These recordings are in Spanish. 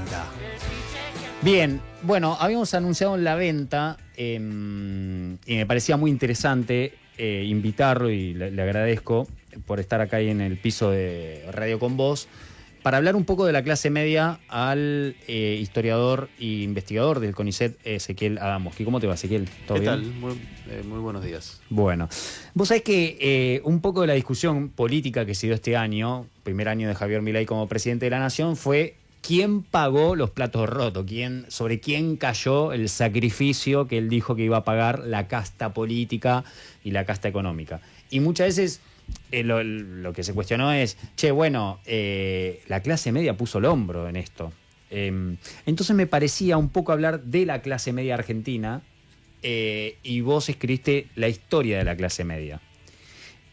venta. Bien, bueno, habíamos anunciado en la venta y me parecía muy interesante invitarlo y le agradezco por estar acá ahí en el piso de Radio Con Voz para hablar un poco de la clase media al historiador e investigador del CONICET, Ezequiel Adamowski. ¿Cómo te va, Ezequiel? ¿Todo bien? ¿Qué tal? Muy buenos días. Bueno, vos sabés que un poco de la discusión política que se dio este año, primer año de Javier Milei como presidente de la Nación, fue quién pagó los platos rotos, sobre quién cayó el sacrificio que él dijo que iba a pagar la casta política y la casta económica. Y muchas veces lo que se cuestionó es, la clase media puso el hombro en esto. Entonces me parecía un poco hablar de la clase media argentina, y vos escribiste la historia de la clase media.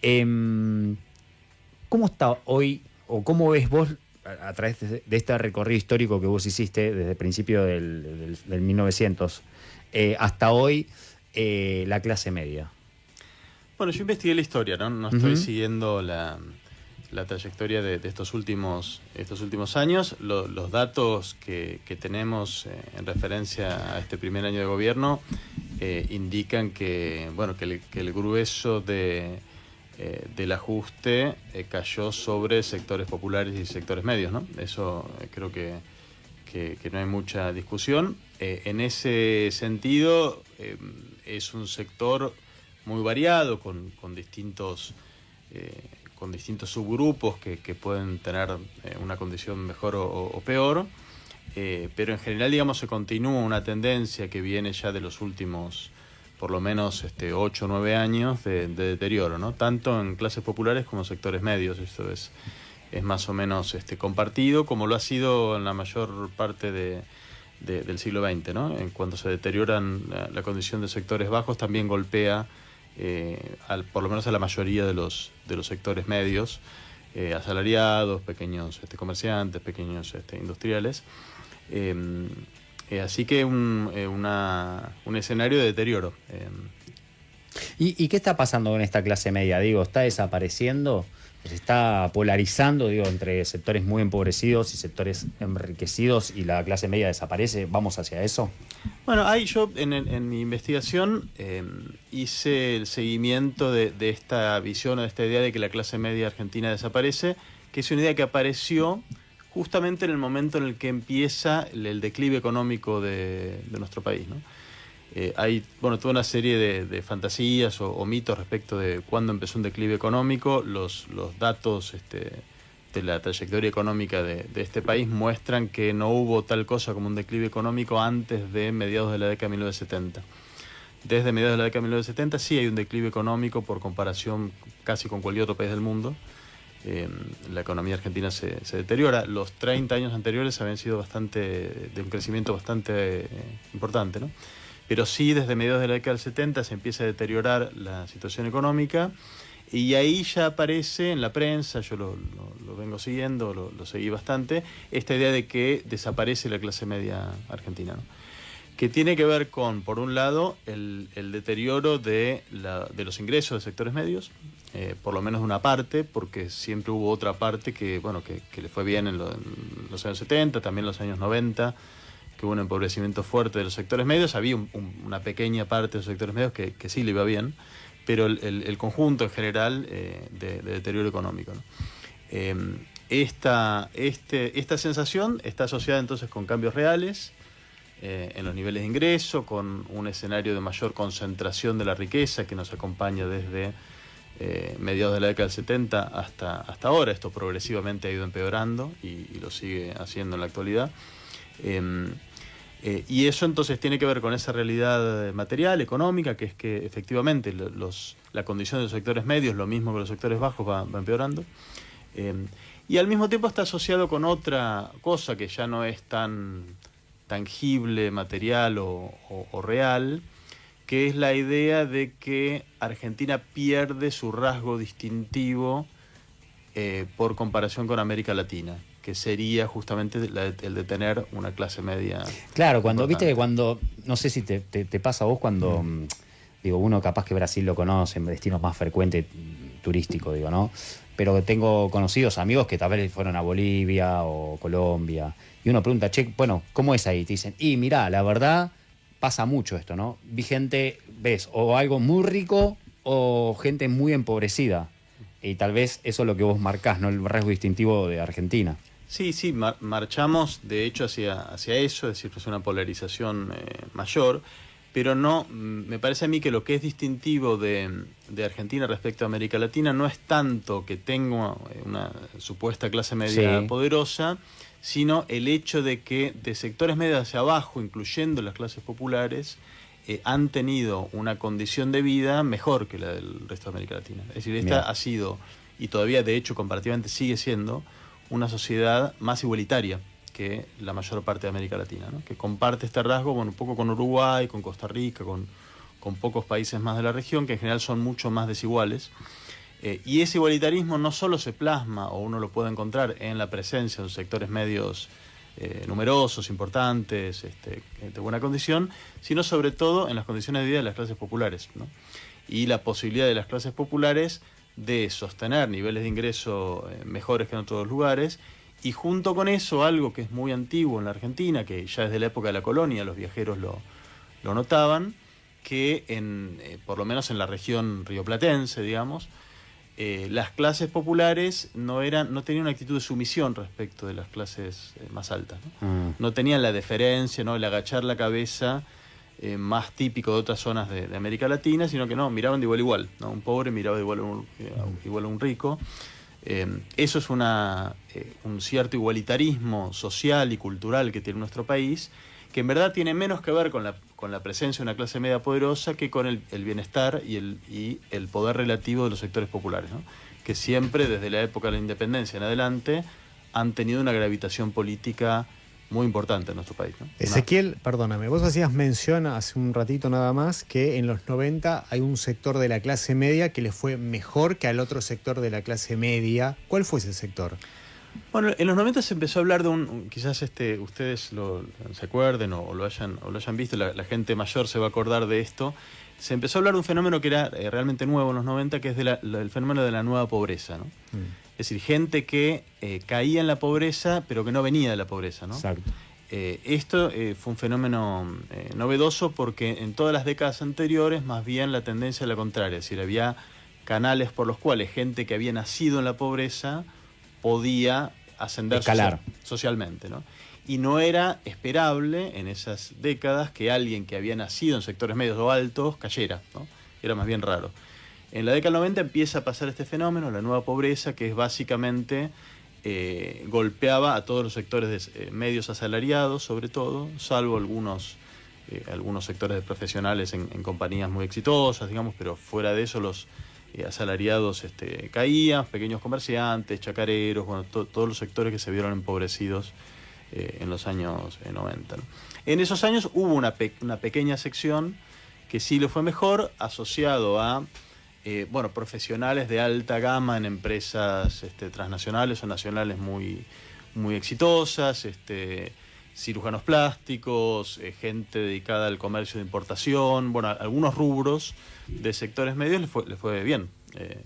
¿Cómo está hoy, o cómo ves vos, a través de este recorrido histórico que vos hiciste desde el principio del 1900 hasta hoy, la clase media? Bueno, yo investigué la historia, no estoy siguiendo la trayectoria de estos últimos años. Los datos que tenemos en referencia a este primer año de gobierno indican que el grueso del ajuste cayó sobre sectores populares y sectores medios, ¿no? Eso creo que no hay mucha discusión. En ese sentido, es un sector muy variado, con distintos subgrupos que pueden tener una condición mejor o peor, pero en general, digamos, se continúa una tendencia que viene ya de los últimos, por lo menos 8 o 9 años de deterioro, ¿no? Tanto en clases populares como en sectores medios. Esto es más o menos compartido, como lo ha sido en la mayor parte del siglo XX, ¿no? En cuanto se deterioran la condición de sectores bajos, también golpea por lo menos a la mayoría de los sectores medios, asalariados, pequeños comerciantes, pequeños industriales. Así que un escenario de deterioro. ¿Y qué está pasando con esta clase media? Digo, ¿está desapareciendo? ¿Se está polarizando, entre sectores muy empobrecidos y sectores enriquecidos, y la clase media desaparece? ¿Vamos hacia eso? Bueno, yo en mi investigación hice el seguimiento de esta visión o de esta idea de que la clase media argentina desaparece, que es una idea que apareció justamente en el momento en el que empieza el declive económico de nuestro país, ¿no? Hay toda una serie de fantasías o mitos respecto de cuándo empezó un declive económico. Los datos de la trayectoria económica de este país muestran que no hubo tal cosa como un declive económico antes de mediados de la década de 1970. Desde mediados de la década de 1970 sí hay un declive económico por comparación casi con cualquier otro país del mundo. La economía argentina se deteriora. Los 30 años anteriores habían sido de un crecimiento bastante importante, ¿no? Pero sí, desde mediados de la década del 70 se empieza a deteriorar la situación económica, y ahí ya aparece en la prensa, yo lo vengo siguiendo, lo seguí bastante, esta idea de que desaparece la clase media argentina, ¿no? Que tiene que ver con, por un lado, el deterioro de los ingresos de sectores medios, por lo menos una parte, porque siempre hubo otra parte que le fue bien en los años 70, también en los años 90, que hubo un empobrecimiento fuerte de los sectores medios. Había una pequeña parte de los sectores medios que sí le iba bien, pero el conjunto en general de deterioro económico, ¿no? Esta sensación está asociada entonces con cambios reales en los niveles de ingreso, con un escenario de mayor concentración de la riqueza que nos acompaña desde mediados de la década del 70 hasta ahora. Esto progresivamente ha ido empeorando y lo sigue haciendo en la actualidad. Y eso entonces tiene que ver con esa realidad material, económica, que es que efectivamente la condición de los sectores medios, lo mismo que los sectores bajos, va empeorando. Y al mismo tiempo está asociado con otra cosa que ya no es tan tangible, material o real, que es la idea de que Argentina pierde su rasgo distintivo por comparación con América Latina, que sería justamente el de tener una clase media. Claro, importante. No sé si te pasa a vos cuando, uno capaz que Brasil lo conoce en destinos más frecuentes turísticos, ¿no? Pero tengo conocidos amigos que tal vez fueron a Bolivia o Colombia, y uno pregunta, che, bueno, ¿cómo es ahí? Te dicen, y mirá, la verdad pasa mucho esto, ¿no? Vi gente, ves, o algo muy rico o gente muy empobrecida. Y tal vez eso es lo que vos marcás, ¿no? El rasgo distintivo de Argentina. Sí, sí, marchamos de hecho hacia eso, es decir, es una polarización mayor, pero no, me parece a mí que lo que es distintivo de Argentina respecto a América Latina no es tanto que tenga una supuesta clase media poderosa, sino el hecho de que de sectores medios hacia abajo, incluyendo las clases populares, han tenido una condición de vida mejor que la del resto de América Latina. Es decir, esta ha sido, y todavía de hecho comparativamente sigue siendo, una sociedad más igualitaria que la mayor parte de América Latina, ¿no? Que comparte este rasgo, bueno, un poco con Uruguay, con Costa Rica, con pocos países más de la región, que en general son mucho más desiguales. Y ese igualitarismo no solo se plasma, o uno lo puede encontrar en la presencia de sectores medios numerosos, importantes, de buena condición, sino sobre todo en las condiciones de vida de las clases populares, ¿no? Y la posibilidad de las clases populares de sostener niveles de ingreso mejores que en otros lugares, y junto con eso algo que es muy antiguo en la Argentina, que ya desde la época de la colonia los viajeros lo notaban, que por lo menos en la región rioplatense, digamos, las clases populares no tenían una actitud de sumisión respecto de las clases más altas, ¿no? No tenían la deferencia, ¿no? El agachar la cabeza más típico de otras zonas de América Latina, sino que no, miraban de igual a igual, ¿no? Un pobre miraba de igual a un rico. Eso es un cierto igualitarismo social y cultural que tiene nuestro país, que en verdad tiene menos que ver con la presencia de una clase media poderosa que con el bienestar y el poder relativo de los sectores populares, ¿no? Que siempre, desde la época de la independencia en adelante, han tenido una gravitación política muy importante en nuestro país, ¿no? Ezequiel, perdóname, vos hacías mención hace un ratito nada más que en los 90 hay un sector de la clase media que le fue mejor que al otro sector de la clase media. ¿Cuál fue ese sector? Bueno, en los 90 se empezó a hablar de quizás ustedes se acuerden o lo hayan visto, la gente mayor se va a acordar de esto. Se empezó a hablar de un fenómeno que era realmente nuevo en los 90, que es el fenómeno de la nueva pobreza, ¿no? Es decir, gente que caía en la pobreza, pero que no venía de la pobreza, ¿no? Exacto. Esto fue un fenómeno novedoso porque en todas las décadas anteriores más bien la tendencia era la contraria, es decir, había canales por los cuales gente que había nacido en la pobreza podía ascender socialmente, ¿no? Y no era esperable en esas décadas que alguien que había nacido en sectores medios o altos cayera, ¿no? Era más bien raro. En la década del 90 empieza a pasar este fenómeno, la nueva pobreza, que es básicamente golpeaba a todos los sectores medios asalariados, sobre todo, salvo algunos sectores de profesionales en compañías muy exitosas, digamos, pero fuera de eso los asalariados caían, pequeños comerciantes, chacareros, bueno, todos los sectores que se vieron empobrecidos en los años 90, ¿no? En esos años hubo una pequeña sección que sí le fue mejor, asociado a profesionales de alta gama en empresas transnacionales o nacionales muy, muy exitosas, cirujanos plásticos, gente dedicada al comercio de importación, bueno, algunos rubros de sectores medios les fue bien,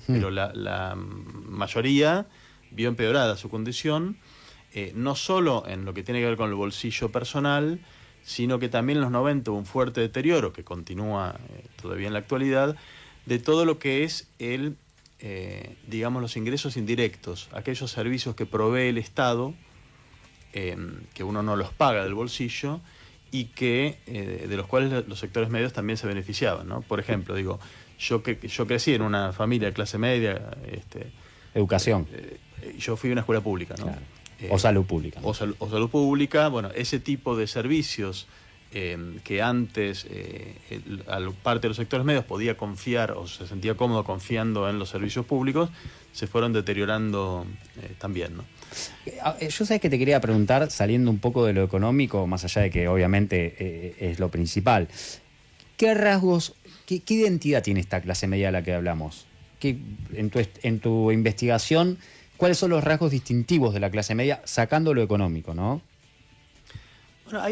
pero la mayoría vio empeorada su condición, no solo en lo que tiene que ver con el bolsillo personal, sino que también en los 90 hubo un fuerte deterioro, que continúa todavía en la actualidad, de todo lo que es digamos, los ingresos indirectos, aquellos servicios que provee el Estado, que uno no los paga del bolsillo y que de los cuales los sectores medios también se beneficiaban, ¿no? Por ejemplo, digo, yo crecí en una familia de clase media, educación. Yo fui a una escuela pública, ¿no? Claro. O salud pública, ¿no? O salud pública, bueno, ese tipo de servicios que antes parte de los sectores medios podía confiar o se sentía cómodo confiando en los servicios públicos, se fueron deteriorando también, ¿no? Yo sabes que te quería preguntar, saliendo un poco de lo económico, más allá de que obviamente es lo principal, ¿qué rasgos, qué identidad tiene esta clase media de la que hablamos? En tu investigación, ¿cuáles son los rasgos distintivos de la clase media, sacando lo económico, ¿no? Bueno,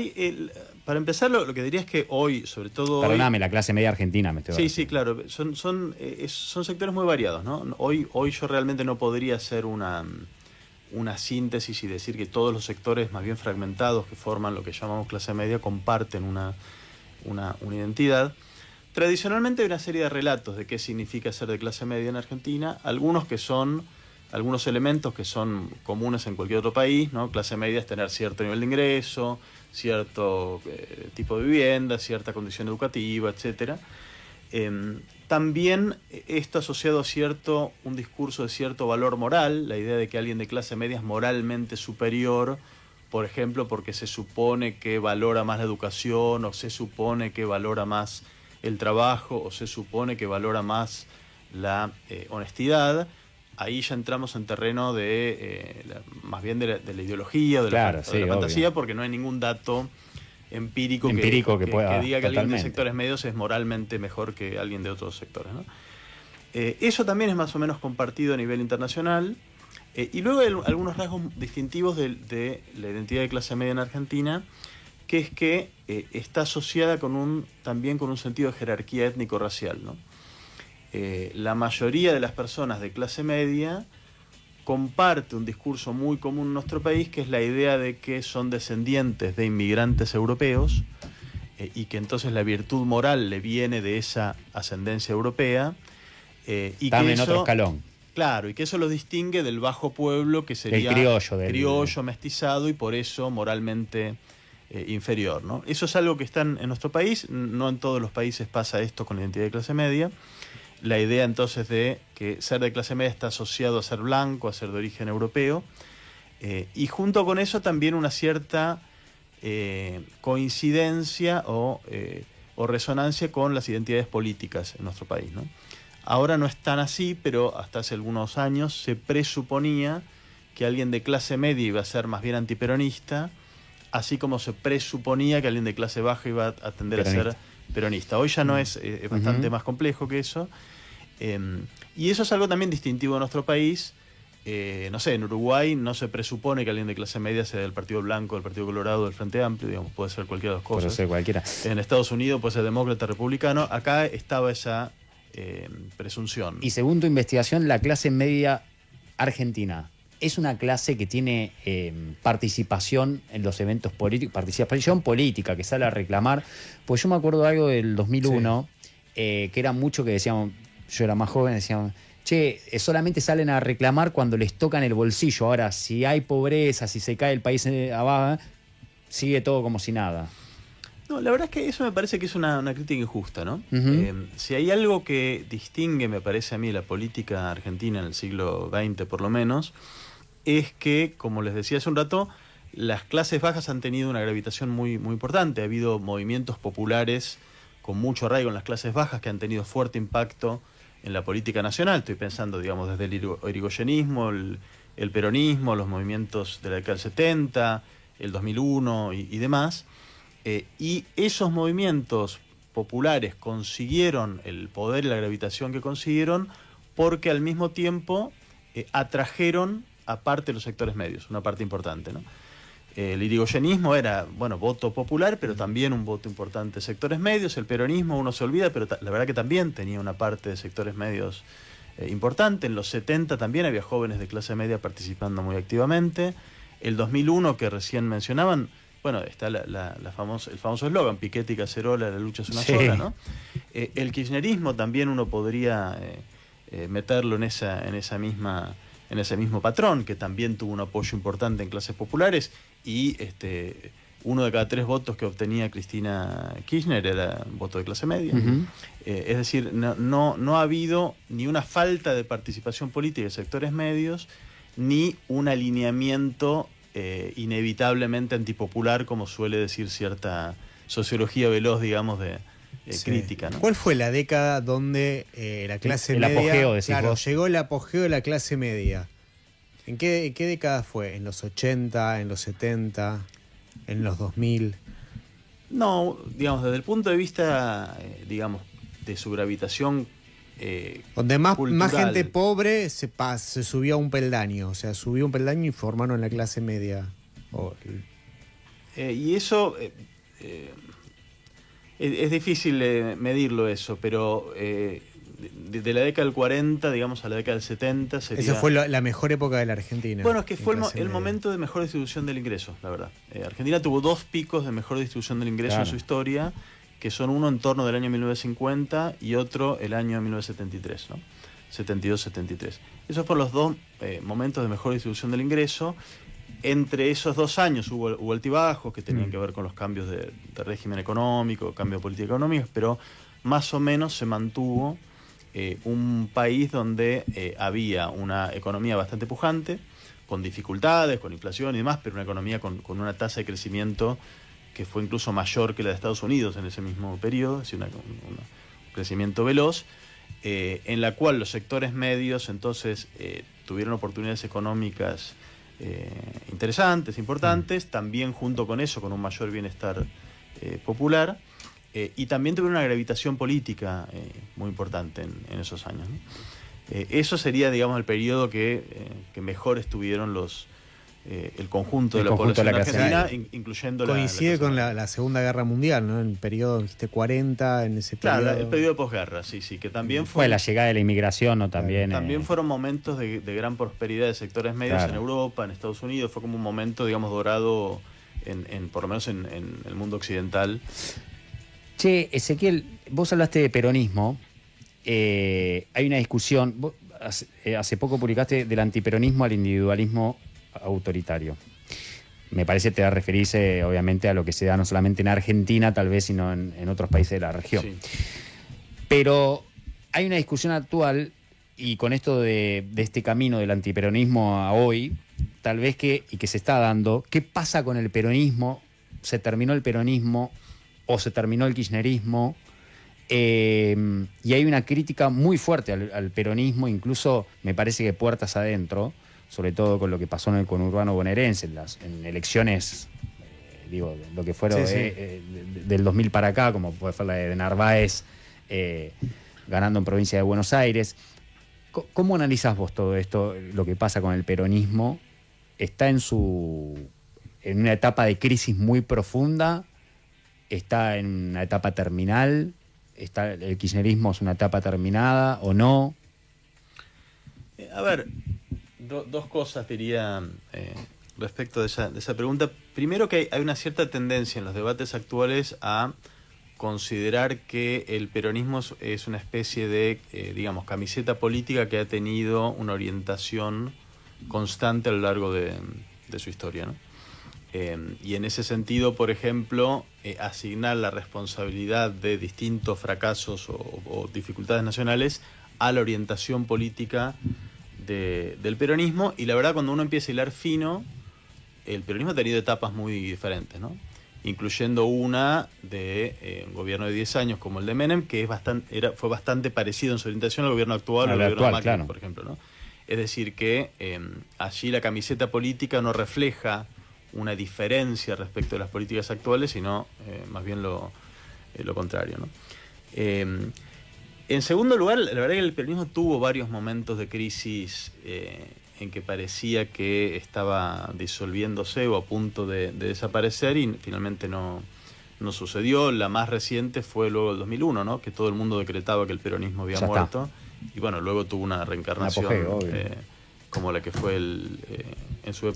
para empezar, lo que diría es que hoy, sobre todo... Perdóname, la clase media argentina me estoy Sí, sí, claro. Son sectores muy variados, ¿no? Hoy yo realmente no podría hacer una una síntesis y decir que todos los sectores más bien fragmentados que forman lo que llamamos clase media comparten una identidad. Tradicionalmente hay una serie de relatos de qué significa ser de clase media en Argentina, algunos elementos que son comunes en cualquier otro país, ¿no? Clase media es tener cierto nivel de ingreso, cierto tipo de vivienda, cierta condición educativa, etcétera. También esto asociado a un discurso de cierto valor moral, la idea de que alguien de clase media es moralmente superior, por ejemplo, porque se supone que valora más la educación, o se supone que valora más el trabajo, o se supone que valora más la honestidad. Ahí ya entramos en terreno más bien de la ideología, de la fantasía, porque no hay ningún dato empírico que diga que alguien de sectores medios es moralmente mejor que alguien de otros sectores, ¿no? Eso también es más o menos compartido a nivel internacional. Y luego hay algunos rasgos distintivos de la identidad de clase media en Argentina, que es que está asociada también con un sentido de jerarquía étnico-racial, ¿no? La mayoría de las personas de clase media comparte un discurso muy común en nuestro país, que es la idea de que son descendientes de inmigrantes europeos y que entonces la virtud moral le viene de esa ascendencia europea. Y también que eso, otro escalón. Claro, y que eso lo distingue del bajo pueblo, que sería el criollo mestizado y por eso moralmente inferior, ¿no? Eso es algo que está en nuestro país, no en todos los países pasa esto con la identidad de clase media. La idea entonces de que ser de clase media está asociado a ser blanco, a ser de origen europeo, y junto con eso también una cierta coincidencia o resonancia con las identidades políticas en nuestro país, ¿no? Ahora no es tan así, pero hasta hace algunos años se presuponía que alguien de clase media iba a ser más bien antiperonista, así como se presuponía que alguien de clase baja iba a tender a ser peronista. Hoy ya no es bastante más complejo que eso. Y eso es algo también distintivo de nuestro país. No sé, en Uruguay no se presupone que alguien de clase media sea del Partido Blanco, del Partido Colorado, del Frente Amplio, digamos, puede ser cualquiera de las cosas. Puede ser cualquiera. En Estados Unidos puede ser demócrata, republicano. Acá estaba esa presunción. Y según tu investigación, la clase media argentina es una clase que tiene participación en los eventos políticos, participación política, que sale a reclamar. Pues yo me acuerdo de algo del 2001, que era mucho que decíamos, yo era más joven, decíamos, che, solamente salen a reclamar cuando les tocan el bolsillo. Ahora, si hay pobreza, si se cae el país abajo, sigue todo como si nada. No, la verdad es que eso me parece que es una crítica injusta, ¿no? Si hay algo que distingue, me parece a mí, la política argentina en el siglo XX por lo menos, es que, como les decía hace un rato, las clases bajas han tenido una gravitación muy, muy importante. Ha habido movimientos populares con mucho arraigo en las clases bajas que han tenido fuerte impacto en la política nacional. Estoy pensando, digamos, desde el irigoyenismo, el peronismo, los movimientos de la década del 70, el 2001 y demás. Y esos movimientos populares consiguieron el poder y la gravitación que consiguieron porque al mismo tiempo atrajeron a parte de los sectores medios, una parte importante, ¿no? El irigoyenismo era, bueno, voto popular, pero también un voto importante de sectores medios. El peronismo uno se olvida, pero la verdad que también tenía una parte de sectores medios importante. En los 70 también había jóvenes de clase media participando muy activamente. El 2001, que recién mencionaban, bueno, está el famoso eslogan, Piketty y Cacerola, la lucha es una sola, ¿no? El kirchnerismo también uno podría meterlo en ese mismo patrón, que también tuvo un apoyo importante en clases populares, y uno de cada 3 votos que obtenía Cristina Kirchner era voto de clase media. Es decir, no ha habido ni una falta de participación política de sectores medios, ni un alineamiento inevitablemente antipopular, como suele decir cierta sociología veloz, digamos, de crítica, ¿no? ¿Cuál fue la década donde la clase media... El apogeo, decís claro, vos. llegó el apogeo de la clase media? ¿En qué década fue? ¿En los 80, en los 70, en los 2000? No, digamos, desde el punto de vista, digamos, de su gravitación donde más cultural. gente pobre se subió a un peldaño, o sea, subió un peldaño y formaron la clase media. Y eso es difícil medirlo eso, pero de la década del 40, digamos, a la década del 70 sería... Esa fue la mejor época de la Argentina. Bueno, es que fue el momento de mejor distribución del ingreso, la verdad. Argentina tuvo 2 picos de mejor distribución del ingreso en su historia, que son uno en torno del año 1950 y otro el año 1973, ¿no? 72-73. Esos fueron los 2 momentos de mejor distribución del ingreso. Entre esos 2 años hubo altibajos que tenían que ver con los cambios de régimen económico, cambio de política económica, pero más o menos se mantuvo un país donde había una economía bastante pujante, con dificultades, con inflación y demás, pero una economía con una tasa de crecimiento que fue incluso mayor que la de Estados Unidos en ese mismo periodo, es decir, un crecimiento veloz, en la cual los sectores medios entonces tuvieron oportunidades económicas interesantes, importantes, también junto con eso, con un mayor bienestar popular, y también tuvieron una gravitación política muy importante en esos años, ¿no? Eso sería, digamos, el periodo que mejor estuvieron el conjunto de la población argentina, incluyendo coincide con la Segunda Guerra Mundial, ¿no? En el periodo, dijiste, 40, en ese periodo. Claro, el periodo de posguerra, sí, que también fue la llegada de la inmigración, ¿no? También, también fueron momentos de gran prosperidad de sectores medios en Europa, en Estados Unidos. Fue como un momento, digamos, dorado, por lo menos en el mundo occidental. Che, Ezequiel, vos hablaste de peronismo. Hay una discusión. Vos, hace poco publicaste del antiperonismo al individualismo autoritario. Me parece que te referís obviamente a lo que se da no solamente en Argentina, tal vez, sino en otros países de la región. Sí. Pero hay una discusión actual, y con esto de este camino del antiperonismo a hoy, tal vez que se está dando, ¿qué pasa con el peronismo? ¿Se terminó el peronismo o se terminó el kirchnerismo? Y hay una crítica muy fuerte al peronismo, incluso me parece que puertas adentro, sobre todo con lo que pasó en el conurbano bonaerense, en elecciones, lo que fueron del 2000 para acá, como fue la de Narváez ganando en provincia de Buenos Aires. ¿Cómo analizás vos todo esto, lo que pasa con el peronismo? ¿Está en una etapa de crisis muy profunda? ¿Está en una etapa terminal? ¿El kirchnerismo es una etapa terminada o no? A ver, dos cosas diría respecto de esa pregunta. Primero, que hay una cierta tendencia en los debates actuales a considerar que el peronismo es una especie de, digamos, camiseta política que ha tenido una orientación constante a lo largo de su historia, ¿no? Y en ese sentido, por ejemplo, asignar la responsabilidad de distintos fracasos o dificultades nacionales a la orientación política del peronismo. Y la verdad, cuando uno empieza a hilar fino, el peronismo ha tenido etapas muy diferentes, ¿no? Incluyendo una de un gobierno de 10 años como el de Menem, que fue bastante parecido en su orientación al gobierno actual, al gobierno de Macri, claro, por ejemplo, ¿no? Es decir, que allí la camiseta política no refleja una diferencia respecto de las políticas actuales, sino más bien lo contrario, ¿no? En segundo lugar, la verdad es que el peronismo tuvo varios momentos de crisis en que parecía que estaba disolviéndose o a punto de desaparecer, y finalmente no sucedió. La más reciente fue luego del 2001, ¿no? Que todo el mundo decretaba que el peronismo había muerto. Y bueno, luego tuvo una reencarnación como la que fue en su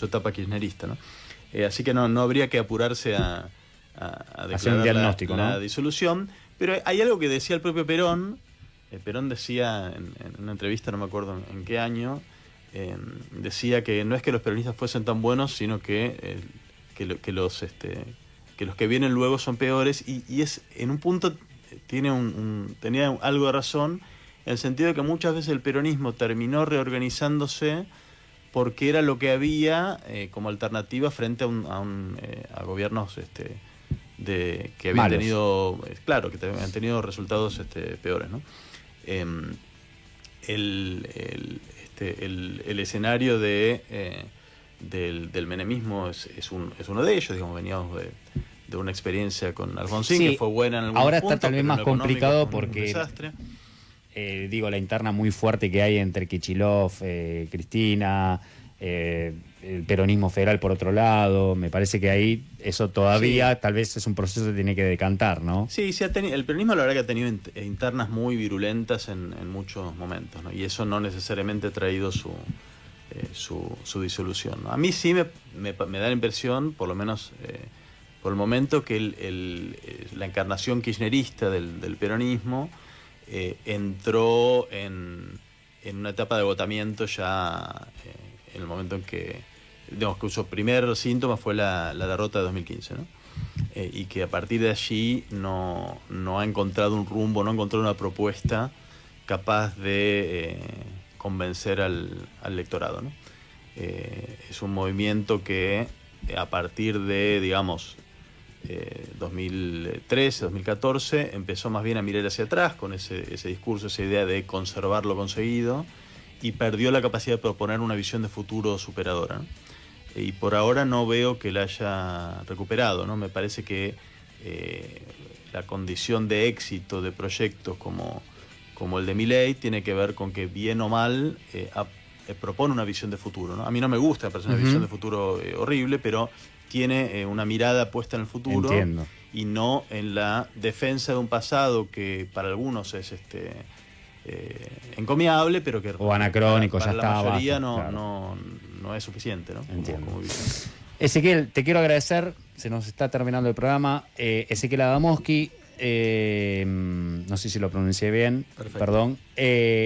etapa kirchnerista, ¿no? Así que no habría que apurarse a declarar un diagnóstico, la disolución. Pero hay algo que decía el propio Perón. Perón decía en una entrevista, no me acuerdo en qué año, decía que no es que los peronistas fuesen tan buenos, sino que los que vienen luego son peores, y es, en un punto tenía algo de razón, en el sentido de que muchas veces el peronismo terminó reorganizándose porque era lo que había como alternativa frente a gobiernos que habían tenido, claro, que habían tenido resultados peores, ¿no? El escenario del menemismo es uno de ellos, digamos. Veníamos de una experiencia con Alfonsín, que fue buena en algún ahora punto, está tal vez más complicado porque desastre. La interna muy fuerte que hay entre Kicillof, Cristina, el peronismo federal por otro lado. Me parece que ahí eso todavía tal vez es un proceso que tiene que decantar, ¿no? Sí, el peronismo la verdad que ha tenido internas muy virulentas en muchos momentos, ¿no? Y eso no necesariamente ha traído su disolución, ¿no? A mí sí me da la impresión, por lo menos por el momento, que la encarnación kirchnerista del peronismo entró en una etapa de agotamiento ya en el momento en que, digamos, que su primer síntoma fue la derrota de 2015, ¿no? Y que a partir de allí no ha encontrado un rumbo, no ha encontrado una propuesta capaz de convencer al electorado, ¿no? Es un movimiento que a partir de, digamos, 2013, 2014, empezó más bien a mirar hacia atrás con ese discurso, esa idea de conservar lo conseguido, y perdió la capacidad de proponer una visión de futuro superadora, ¿no? Y por ahora no veo que la haya recuperado, ¿no? Me parece que la condición de éxito de proyectos como el de Milei tiene que ver con que, bien o mal, propone una visión de futuro, ¿no? A mí no me gusta, me parece una visión de futuro horrible, pero tiene una mirada puesta en el futuro. Entiendo. Y no en la defensa de un pasado que para algunos es encomiable, pero que o anacrónico, para ya la está, mayoría basta, claro. no es suficiente, ¿no? Entiendo. Como visión. Ezequiel, te quiero agradecer, se nos está terminando el programa. Ezequiel Adamowski, no sé si lo pronuncié bien, Perfecto. perdón.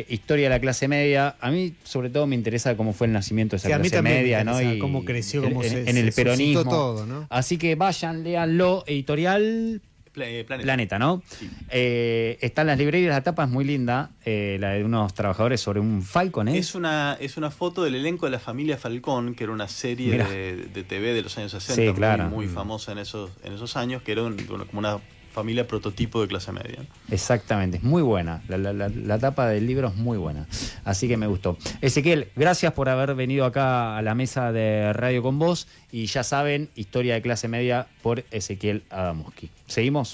Historia de la clase media. A mí, sobre todo, me interesa cómo fue el nacimiento de esa Sí, a mí clase también me media, ¿no? interesa Y cómo creció, cómo en el se peronismo. suscitó todo, ¿no? Así que vayan, léanlo. Editorial Planeta, ¿no? Sí. Está en las librerías, la tapa es muy linda, la de unos trabajadores sobre un Falcon, ¿eh? Es una foto del elenco de la familia Falcón, que era una serie Mirá. de TV de los años 60, Sí, claro. muy famosa en esos años, que era como una familia prototipo de clase media, ¿no? Exactamente, es muy buena. La tapa del libro es muy buena. Así que me gustó. Ezequiel, gracias por haber venido acá a la mesa de Radio con vos. Y ya saben, Historia de clase media por Ezequiel Adamowski. ¿Seguimos?